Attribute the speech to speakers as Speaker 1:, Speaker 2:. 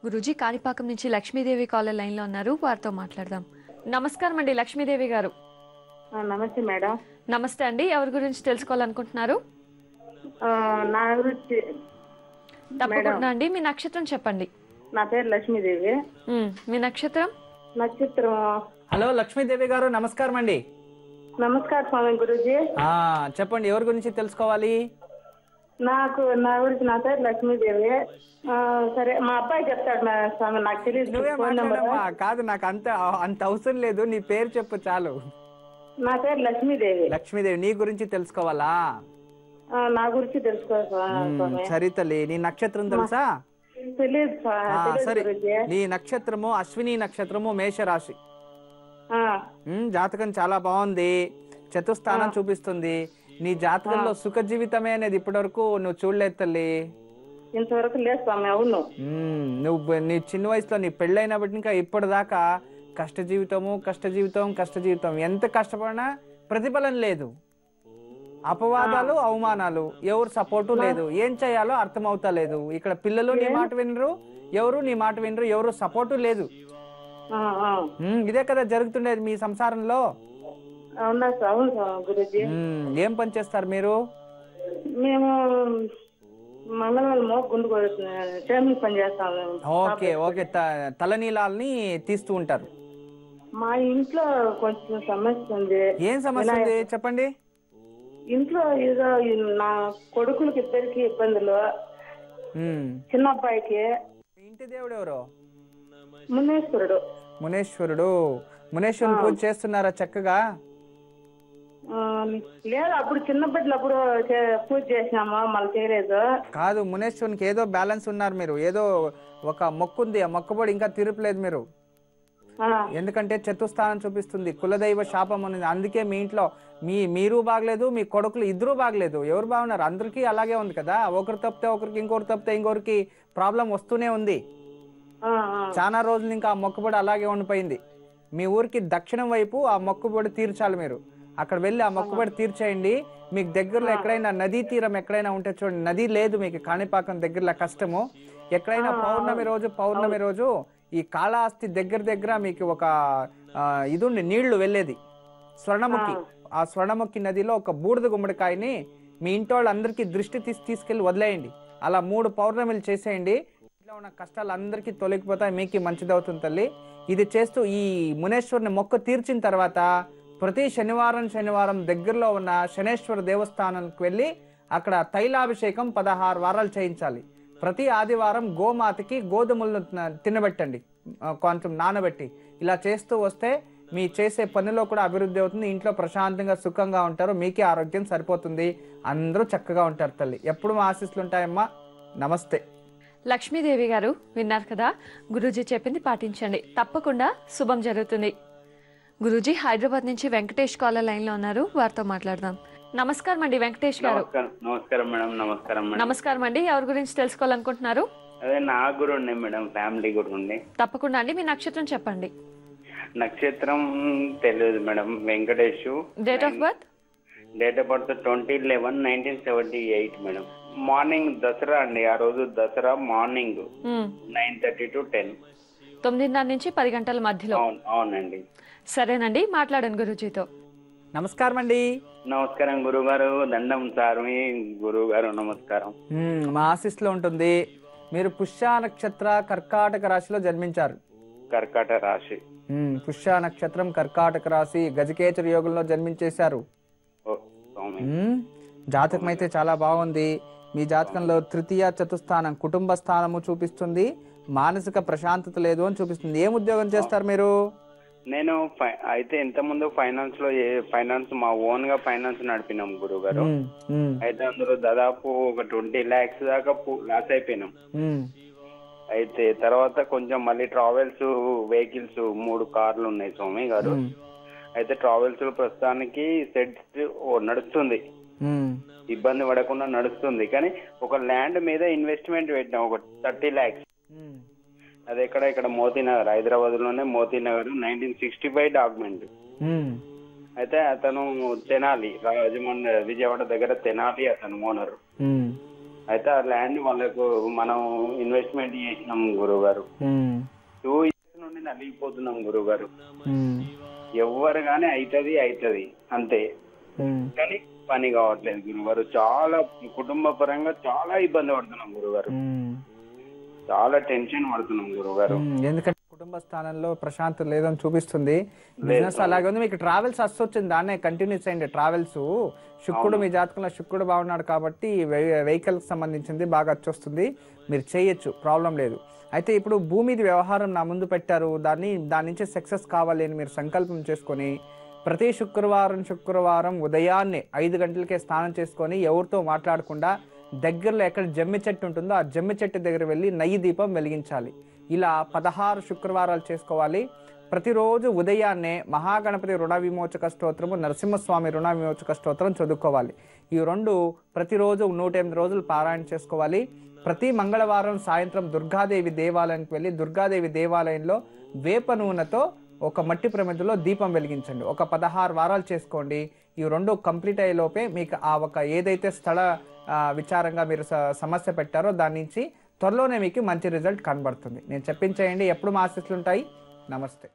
Speaker 1: గురూజీ కాణిపాకం నుంచి Lakshmidevi caller line లో ఉన్నారు, వారితో మాట్లాడదాం. నమస్కారం అండి లక్ష్మీదేవి గారు.
Speaker 2: నమస్తే మేడం.
Speaker 1: నమస్తే అండి, ఎవరి గురించి తెలుసుకోవాలనుకుంటున్నారు?
Speaker 2: నా గురించి
Speaker 1: తప్పకుండా అండి, మీ నక్షత్రం చెప్పండి.
Speaker 2: నా పేరు లక్ష్మీదేవి.
Speaker 1: మీ నక్షత్రం?
Speaker 2: నక్షత్రం.
Speaker 3: హలో లక్ష్మీదేవి గారు, నమస్కారం అండి.
Speaker 2: నమస్కారం స్వామి గురూజీ.
Speaker 3: చెప్పండి, ఎవరి గురించి తెలుసుకోవాలి?
Speaker 2: నా గురించి నా పేరు లక్ష్మీదేవి. సరే, మా అబ్బాయి చెప్తాడు స్వామి, నాకు తెలియదు.
Speaker 3: నువ్వే మాట్లాడమ్మా. కాదు, నాకు అంత అవసరం లేదు, నీ పేరు చెప్పు చాలు.
Speaker 2: నా పేరు లక్ష్మీదేవి.
Speaker 3: లక్ష్మీదేవి, నీ గురించి తెలుసుకోవాలా?
Speaker 2: నా గురించి తెలుసుకోవాలి.
Speaker 3: సరే తల్లి, నీ నక్షత్రం తెలుసా?
Speaker 2: తెలియదు.
Speaker 3: సరే, నీ నక్షత్రము అశ్విని నక్షత్రము, మేషరాశి. జాతకం చాలా బాగుంది, చతుస్థానం చూపిస్తుంది. నీ జాతకంలో సుఖ జీవితమే అనేది ఇప్పటి వరకు నువ్వు చూడలేదు తల్లి.
Speaker 2: ఇంతవరకు లేదు స్వామి. అవును,
Speaker 3: నువ్వు నీ చిన్న వయసులో నీ పెళ్ళైనప్పటి ఇంకా ఇప్పటిదాకా కష్ట జీవితం ఎంత కష్టపడినా ప్రతిఫలం లేదు, అపవాదాలు అవమానాలు, ఎవరు సపోర్టు లేదు, ఏం చేయాలో అర్థమవుతా లేదు. ఇక్కడ పిల్లలు నీ మాట వినరు, ఎవరు సపోర్టు లేదు. ఇదే కదా జరుగుతుండేది మీ సంసారంలో. ఏం పని చేస్తారు మీరు?
Speaker 2: మేము మంగళవారం గుండు పని చేస్తాము.
Speaker 3: ఓకే, తలనీలాల్ని తీస్తూ ఉంటారు.
Speaker 2: మా ఇంట్లో కొంచెం సమస్య ఉంది.
Speaker 3: ఏం సమస్య ఉంది చెప్పండి.
Speaker 2: ఇంట్లో ఏదో నా కొడుకులకి ఇద్దరికి ఇబ్బందులు. చిన్న అబ్బాయికి.
Speaker 3: ఇంటి దేవుడు ఎవరు?
Speaker 2: మునేశ్వరుడు.
Speaker 3: మునేశ్వరుని పూజ చేస్తున్నారా చక్కగా?
Speaker 2: లేదు, అప్పుడు చిన్నప్పటిప్పుడు పూజ చేసినామా, మళ్ళీ చేయలేదు.
Speaker 3: కాదు, మునేశ్వరునికి ఏదో బ్యాలెన్స్ ఉన్నారు మీరు. ఏదో ఒక మొక్కు ఉంది, ఆ మొక్కుబడి ఇంకా తీర్పలేదు మీరు. ఎందుకంటే చతుస్థానం చూపిస్తుంది, కులదైవ శాపం ఉంది. అందుకే మీ ఇంట్లో మీరు బాగలేదు, మీ కొడుకులు ఇద్దరు బాగలేదు. ఎవరు బాగున్నారు? అందరికీ అలాగే ఉంది కదా. ఒకరు తప్పితే ఒకరికి, ఇంకొకరు తప్పితే ఇంకొకరికి ప్రాబ్లం వస్తూనే ఉంది. చాలా రోజులు ఇంకా ఆ మొక్కుబడి అలాగే ఉండిపోయింది. మీ ఊరికి దక్షిణం వైపు ఆ మొక్కుబడి తీర్చాలి మీరు. అక్కడ వెళ్ళి ఆ మొక్కుబడి తీర్చేయండి. మీకు దగ్గరలో ఎక్కడైనా నదీ తీరం ఎక్కడైనా ఉంటే చూడండి. నది లేదు మీకు కాణిపాకం దగ్గరలో, కష్టము. ఎక్కడైనా పౌర్ణమి రోజు ఈ కాళహస్తి దగ్గర మీకు ఒక ఇది ఉండి నీళ్లు వెళ్ళేది, స్వర్ణముఖి. ఆ స్వర్ణముఖి నదిలో ఒక బూడిద గుమ్మడికాయని మీ ఇంటి వాళ్ళందరికీ దృష్టి తీసుకెళ్లి వదిలేయండి. అలా 3 పౌర్ణమిలు చేసేయండి. ఇంట్లో ఉన్న కష్టాలు అందరికీ తొలగిపోతాయి, మీకు మంచిదవుతుంది తల్లి. ఇది చేస్తూ ఈ మునేశ్వరుని మొక్కు తీర్చిన తర్వాత ప్రతి శనివారం దగ్గరలో ఉన్న శనేశ్వర దేవస్థానానికి వెళ్ళి అక్కడ తైలాభిషేకం 16 వారాలు చేయించాలి. ప్రతి ఆదివారం గోమాతకి గోధుమలను తినబెట్టండి, కొంచెం నానబెట్టి. ఇలా చేస్తూ వస్తే మీ చేసే పనిలో కూడా అభివృద్ధి అవుతుంది. ఇంట్లో ప్రశాంతంగా సుఖంగా ఉంటారు, మీకే ఆరోగ్యం సరిపోతుంది, అందరూ చక్కగా ఉంటారు తల్లి. ఎప్పుడు మా ఆశీస్సులు ఉంటాయమ్మా. నమస్తే.
Speaker 1: లక్ష్మీదేవి గారు విన్నారు కదా, గురూజీ చెప్పింది పాటించండి, తప్పకుండా శుభం జరుగుతుంది. గురూజీ హైదరాబాద్ నుంచి వెంకటేష్ కాలర్ లైన్ లో ఉన్నారు, వారితో మాట్లాడదాం. నమస్కారం అండి వెంకటేష్ గారు.
Speaker 4: నమస్కారం మేడం.
Speaker 1: నమస్కారం అండి, ఎవరి గురించి తెలుసుకోవాలనుకుంటున్నారు?
Speaker 4: అదే నా గురు ఉండే మేడం, ఫ్యామిలీ గురు ఉండే.
Speaker 1: తప్పకుండా అండి, మీ నక్షత్రం చెప్పండి.
Speaker 4: నక్షత్రం తెలియదు madam. Venkatesh.
Speaker 1: Date of birth?
Speaker 4: Date of birth 20/11/1978 madam. Morning Dasara అండి, ఆ రోజు దసరా మార్నింగ్ 9:30 to 10.
Speaker 1: 9:30 నుంచి 10 గంటల మధ్యలో.
Speaker 4: అవునండి.
Speaker 1: సరేనండి, మాట్లాడండి గురూజీతో.
Speaker 3: నమస్కారం అండి.
Speaker 4: నమస్కారం గురుగారు. దండం సార్. మీ గురువు గారు నమస్కారం.
Speaker 3: మా ఆశీస్సులో ఉంటుంది. మీరు పుష్య నక్షత్ర కర్కాటక రాశిలో జన్మించారు.
Speaker 4: కర్కాటక రాశి.
Speaker 3: పుష్య నక్షత్రం కర్కాటక రాశి గజకేచర యోగంలో జన్మించేశారు. జాతకం అయితే చాలా బాగుంది. మీ జాతకంలో తృతీయ చతుస్థానం కుటుంబ స్థానము చూపిస్తుంది, మానసిక ప్రశాంతత లేదు అని చూపిస్తుంది. ఏం ఉద్యోగం చేస్తారు మీరు?
Speaker 4: నేను అయితే ఇంత ముందు ఫైనాన్స్ మా ఓన్ గా ఫైనాన్స్ నడిపినాం గురువు గారు. అయితే అందులో దాదాపు ఒక 20 lakhs దాకా లాస్ అయిపోయినాం. అయితే తర్వాత కొంచెం మళ్ళీ ట్రావెల్స్ వెహికల్స్ 3 కార్లు ఉన్నాయి స్వామి గారు. అయితే ట్రావెల్స్ ప్రస్తుతానికి సెట్ నడుస్తుంది, ఇబ్బంది పడకుండా నడుస్తుంది. కానీ ఒక ల్యాండ్ మీద ఇన్వెస్ట్మెంట్ పెట్టినాం, ఒక 30 lakhs. అది ఇక్కడ మోతీనగర్, హైదరాబాద్ లోనే మోతీనగర్, 1965 డాక్యుమెంట్. అయితే అతను తెనాలి, రాజమండ్రి విజయవాడ దగ్గర తెనాలి అతను ఓనర్. అయితే ఆ ల్యాండ్ వాళ్ళకు మనం ఇన్వెస్ట్మెంట్ చేసినాం గురువు గారు. 2 years నుండి నలిగిపోతున్నాం గురువు గారు. ఎవరు గానీ అవుతుంది అంతే, కానీ పని కావట్లేదు గురుగారు. చాలా కుటుంబ పరంగా చాలా ఇబ్బంది పడుతున్నాం గురుగారు. చాలా టెన్షన్ పడుతున్నాం గురుగారు.
Speaker 3: ఎందుకంటే కుటుంబ స్థానంలో ప్రశాంతత లేదని చూపిస్తుంది. బిజినెస్ అలాగే ఉంది. మీకు ట్రావెల్స్ వచ్చింది, దాన్నే కంటిన్యూస్ అయ్యింది ట్రావెల్స్. శుక్రుడు మీ జాతకంలో శుక్రుడు బాగున్నాడు కాబట్టి వెహికల్ కి సంబంధించింది బాగా వచ్చొస్తుంది. మీరు చేయొచ్చు, ప్రాబ్లం లేదు. అయితే ఇప్పుడు భూమిది వ్యవహారం నా ముందు పెట్టారు, దాని నుంచి సక్సెస్ కావాలి అని మీరు సంకల్పం చేసుకొని ప్రతి శుక్రవారం ఉదయాన్నే 5 గంటలకే స్నానం చేసుకొని ఎవరితో మాట్లాడకుండా దగ్గరలో ఎక్కడ జమ్మి చెట్టు ఉంటుందో ఆ జమ్మి చెట్టు దగ్గర వెళ్ళి నెయ్యి దీపం వెలిగించాలి. ఇలా 16 శుక్రవారాలు చేసుకోవాలి. ప్రతిరోజు ఉదయాన్నే మహాగణపతి రుణ విమోచక స్తోత్రము, నరసింహస్వామి రుణ విమోచక స్తోత్రం చదువుకోవాలి. ఈ 2 ప్రతిరోజు 108 రోజులు పారాయణ చేసుకోవాలి. ప్రతి మంగళవారం సాయంత్రం దుర్గాదేవి దేవాలయానికి వెళ్ళి దుర్గాదేవి దేవాలయంలో వేప నూనెతో ఒక మట్టి ప్రమిదలో దీపం వెలిగించండి. ఒక 16 వారాలు చేసుకోండి. ఈ 2 కంప్లీట్ అయ్యేలోపే మీకు ఆ ఒక ఏదైతే స్థల విచారంగా మీరు సమస్య పెట్టారో దాని నుంచి త్వరలోనే మీకు మంచి రిజల్ట్ కనబడుతుంది. నేను చెప్పించేయండి. ఎప్పుడు మా ఆశీస్సులు ఉంటాయి. నమస్తే.